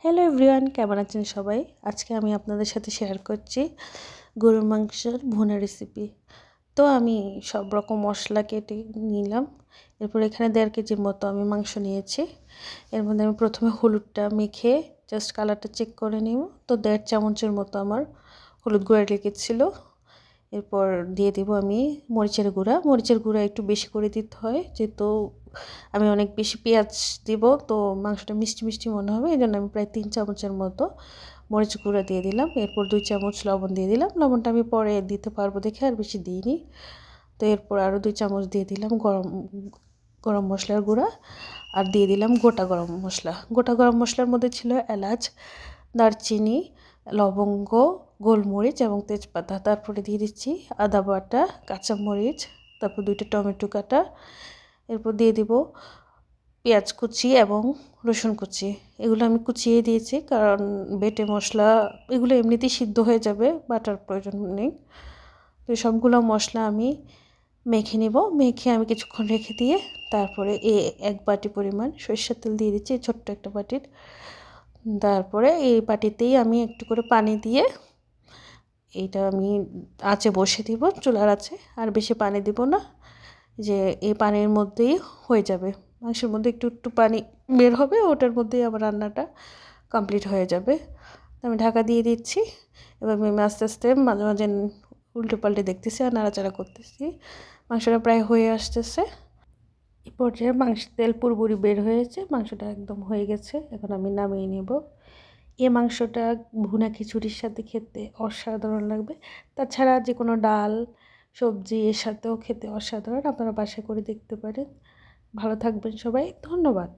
Hello everyone, কেমন আছেন সবাই? আজকে আমি আপনাদের সাথে শেয়ার করছি গরুর মাংসের ভুনা রেসিপি। তো আমি সব রকম মশলা কেটে নিলাম। এরপর এখানে 1.5 কেজির মতো আমি মাংস নিয়েছি। এর মধ্যে আমি প্রথমে হলুদটা মেখে জাস্ট কালারটা চেক করে নিব। তো 1.5 চামচের মতো আমার হলুদ গুঁড়া লেগেছিলো। এরপর দিয়ে দেব আমি মরিচের গুঁড়া একটু বেশি করে দিতে হয়, যেহেতু আমি অনেক বেশি পেঁয়াজ দিব, তো মাংসটা মিষ্টি মিষ্টি মনে হবে। এই জন্য আমি প্রায় 3 চামচের মতো মরিচ গুঁড়া দিয়ে দিলাম। এরপর 2 চামচ লবণ দিয়ে দিলাম। লবণটা আমি পরে দিতে পারবো দেখে আর বেশি দিইনি। তো এরপর আরও 2 চামচ দিয়ে দিলাম গরম মশলার গুঁড়া, আর দিয়ে দিলাম গোটা গরম মশলার মধ্যে ছিল এলাচ, দারচিনি, লবঙ্গ, গোলমরিচ এবং তেজপাতা। তারপরে দিয়ে দিচ্ছি আদা বাটা, কাঁচামরিচ, তারপর 2টা টমেটো কাটা। এরপর দিয়ে দিব পেঁয়াজ কুচি এবং রসুন কুচি। এগুলো আমি কুচিয়ে দিয়েছি, কারণ বেটে মশলা এগুলো এমনিতেই সিদ্ধ হয়ে যাবে, বাটার প্রয়োজন নেই। তো সবগুলো মশলা আমি মেখে আমি কিছুক্ষণ রেখে দিয়ে তারপরে 1 বাটি পরিমাণ সরিষার তেল দিয়ে দিচ্ছি, ছোট্ট একটা বাটির। তারপরে এই বাটিতেই আমি একটু করে পানি দিয়ে এইটা আমি আঁচে বসে দিব, চুলার আঁচে। আর বেশি পানি দিব না, যে এই পানির মধ্যেই হয়ে যাবে। মাংসের মধ্যে একটু একটু পানি বের হবে, ওটার মধ্যেই আমার রান্নাটা কমপ্লিট হয়ে যাবে। আমি ঢাকা দিয়ে দিচ্ছি। এবার আমি আস্তে আস্তে মাঝে মাঝে উল্টে পাল্টে দেখতেছি আর নাড়াচাড়া করতেছি। মাংসটা প্রায় হয়ে আসতেছে। এই পর্যায়ে মাংসের তেল পুরোপুরি বের হয়েছে, মাংসটা একদম হয়ে গেছে। এখন আমি নামিয়ে নেব। এই মাংসটা ভুনা খিচুড়ির সাথে খেতে অসাধারণ লাগবে। তাছাড়া যে কোনো ডাল, সবজি এর সাথেও খেতে অসাধারণ। আপনারা বাসায় করে দেখতে পারেন। ভালো থাকবেন সবাই, ধন্যবাদ।